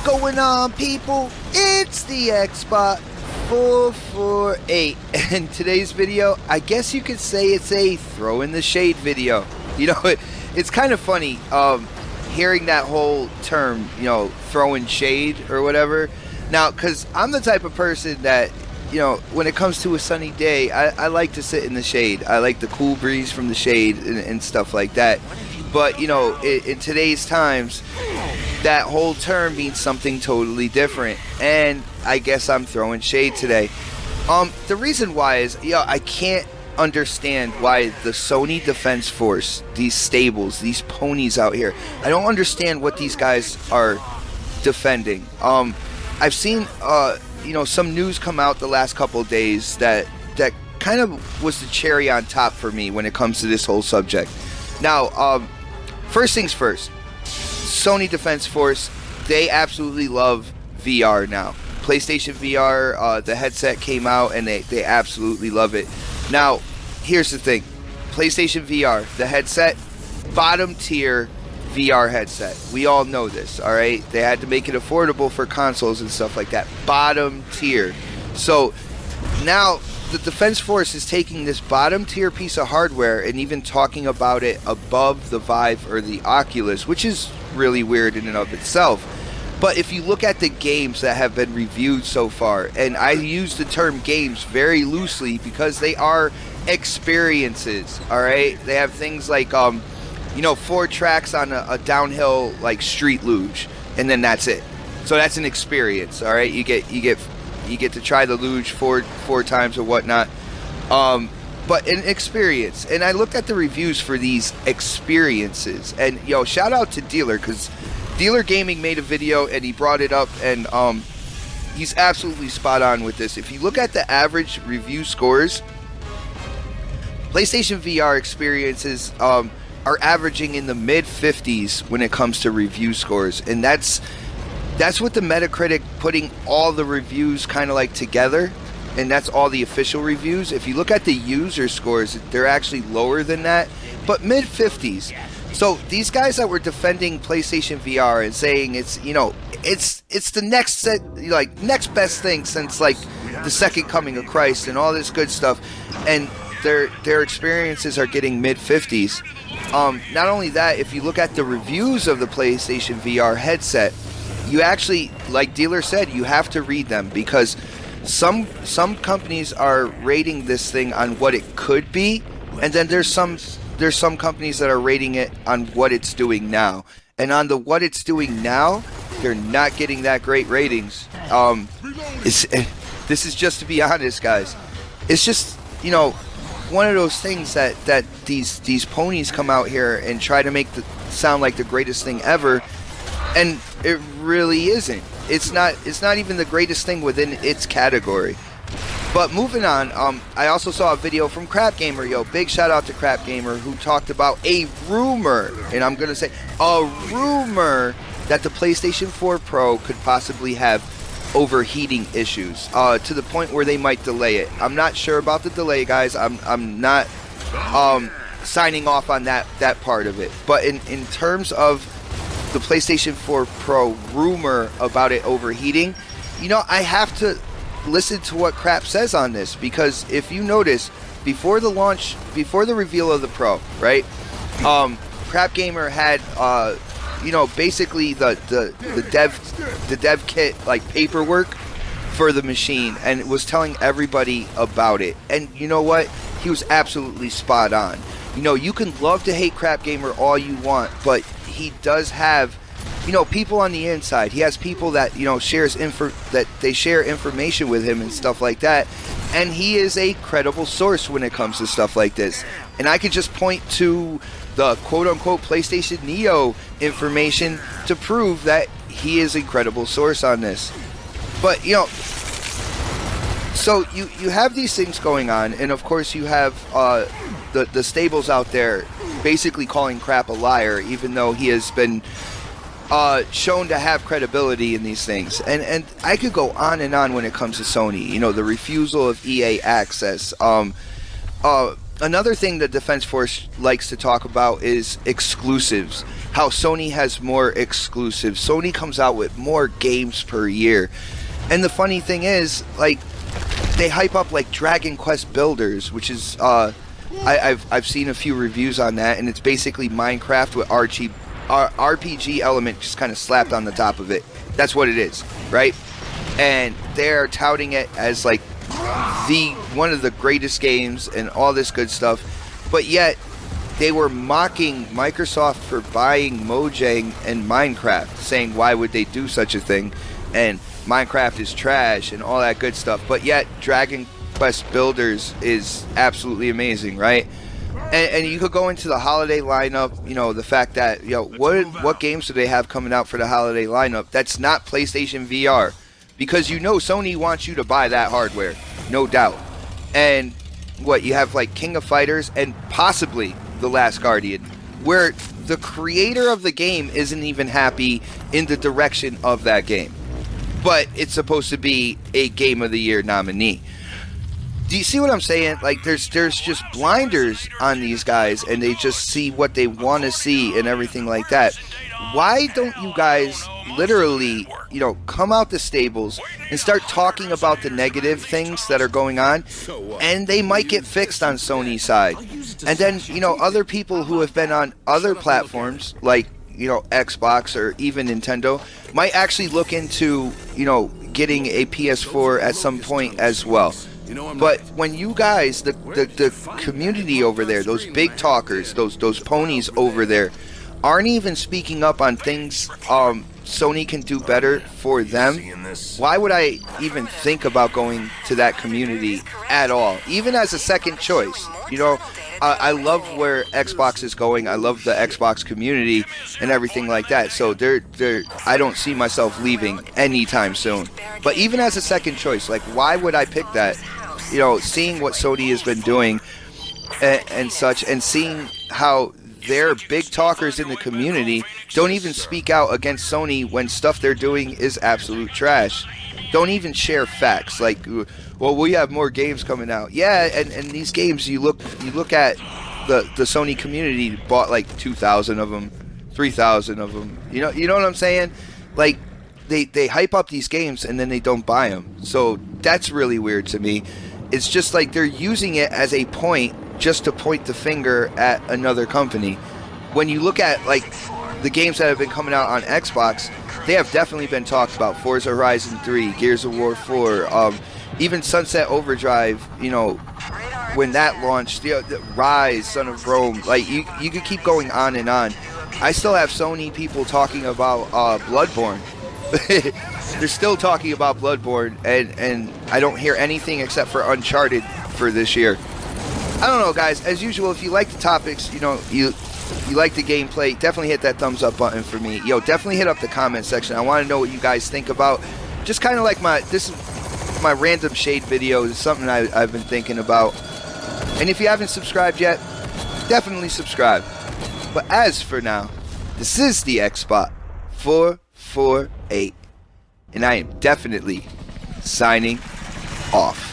going on, people? It's the Xbot 448, and today's video, I guess you could say it's a throw in the shade video. You know, it's kind of funny hearing that whole term, you know, throwing shade or whatever. Now, because I'm the type of person that, you know, when it comes to a sunny day, I like to sit in the shade. I like the cool breeze from the shade and stuff like that. But, you know, in today's times, that whole term means something totally different. And I guess I'm throwing shade today. The reason why is, I can't understand why the Sony Defense Force, these stables, these ponies out here, I don't understand what these guys are defending. I've seen, you know, some news come out the last couple of days that kind of was the cherry on top for me when it comes to this whole subject. Now, first things first, Sony Defense Force, they absolutely love VR now. PlayStation VR, the headset came out and they absolutely love it. Now, here's the thing. PlayStation VR, the headset, bottom tier VR headset. We all know this, alright? They had to make it affordable for consoles and stuff like that. Bottom tier. So, now the Defense Force is taking this bottom tier piece of hardware and even talking about it above the Vive or the Oculus, which is really weird in and of itself. But if you look at the games that have been reviewed so far, and I use the term games very loosely because they are experiences, alright? They have things like, you know, 4 tracks on a downhill like street luge, and then that's it. So that's an experience, alright? You get to try the luge four times or whatnot. But an experience. And I looked at the reviews for these experiences, and shout out to Dealer, because Dealer Gaming made a video and he brought it up, and he's absolutely spot on with this. If you look at the average review scores, PlayStation VR experiences are averaging in the mid 50s when it comes to review scores, and that's what the Metacritic putting all the reviews kind of like together, and that's all the official reviews. If you look at the user scores, they're actually lower than that, but mid 50s. So these guys that were defending PlayStation VR and saying it's the next best thing since like the second coming of Christ and all this good stuff, and their experiences are getting mid 50s. Not only that, if you look at the reviews of the PlayStation VR headset, you actually, like Dealer said, you have to read them, because some companies are rating this thing on what it could be, and then there's some companies that are rating it on what it's doing now. And on the what it's doing now, they're not getting that great ratings. This is just to be honest, guys. It's just, one of those things that these ponies come out here and try to make sound like the greatest thing ever, and it really isn't. It's not even the greatest thing within its category. But moving on, I also saw a video from Crap Gamer, big shout out to Crap Gamer, who talked about a rumor, and I'm gonna say a rumor, that the PlayStation 4 Pro could possibly have overheating issues, to the point where they might delay it. I'm not sure about the delay, guys. I'm not signing off on that part of it. But in terms of the PlayStation 4 Pro rumor about it overheating, I have to listen to what Crap says on this, because if you notice, before the reveal of the Pro, right? Crap Gamer had basically the dev kit like paperwork for the machine, and it was telling everybody about it. And you know what? He was absolutely spot on. You can love to hate Crap Gamer all you want, but he does have people on the inside. He has people that that they share information with him and stuff like that, and he is a credible source when it comes to stuff like this. And I could just point to the quote-unquote PlayStation Neo information to prove that he is a credible source on this. But so you have these things going on, and of course you have the stables out there basically calling Crap a liar, even though he has been shown to have credibility in these things. And I could go on and on when it comes to Sony. The refusal of EA access, Another thing the Defense Force likes to talk about is exclusives. How Sony has more exclusives. Sony comes out with more games per year. And the funny thing is, like, they hype up like Dragon Quest Builders, which is I've seen a few reviews on that, and it's basically Minecraft with RPG element just kind of slapped on the top of it. That's what it is, right? And they're touting it as like one of the greatest games and all this good stuff, but yet they were mocking Microsoft for buying Mojang and Minecraft, saying why would they do such a thing, and Minecraft is trash and all that good stuff, but yet Dragon Quest Builders is absolutely amazing, right? And you could go into the holiday lineup, you know, the fact that, you know, what games do they have coming out for the holiday lineup that's not PlayStation VR? Because you know Sony wants you to buy that hardware, no doubt. And what, you have like King of Fighters and possibly The Last Guardian, where the creator of the game isn't even happy in the direction of that game. But it's supposed to be a Game of the Year nominee. Do you see what I'm saying? Like, there's just blinders on these guys, and they just see what they want to see and everything like that. Why don't you guys literally, you know, come out the stables and start talking about the negative things that are going on, and they might get fixed on Sony's side. And then, you know, other people who have been on other platforms, like, you know, Xbox or even Nintendo, might actually look into, you know, getting a PS4 at some point as well. But when you guys, the community over there, those big talkers, those ponies over there, aren't even speaking up on things Sony can do better for them, why would I even think about going to that community at all, even as a second choice? You know, I love where Xbox is going. I love the Xbox community and everything like that. So I don't see myself leaving anytime soon. But even as a second choice, like, why would I pick that? You know, seeing what Sony has been doing and such, and seeing how their big talkers in the community don't even speak out against Sony when stuff they're doing is absolute trash. Don't even share facts like, well, we have more games coming out. Yeah, and these games, you look at the Sony community bought like 2,000 of them, 3,000 of them. You know what I'm saying? Like, they hype up these games and then they don't buy them. So that's really weird to me. It's just like they're using it as a point just to point the finger at another company. When you look at like the games that have been coming out on Xbox, they have definitely been talked about. Forza Horizon 3, Gears of War 4, even Sunset Overdrive, you know, when that launched, the Rise, Son of Rome, like you could keep going on and on. I still have Sony people talking about Bloodborne. They're still talking about Bloodborne, and I don't hear anything except for Uncharted for this year. I don't know, guys. As usual, if you like the topics, you know, you like the gameplay, definitely hit that thumbs up button for me. Yo, definitely hit up the comment section. I want to know what you guys think about. Just kind of like this is my random shade video. It's something I've been thinking about. And if you haven't subscribed yet, definitely subscribe. But as for now, this is the Xbot 448, and I am definitely signing off.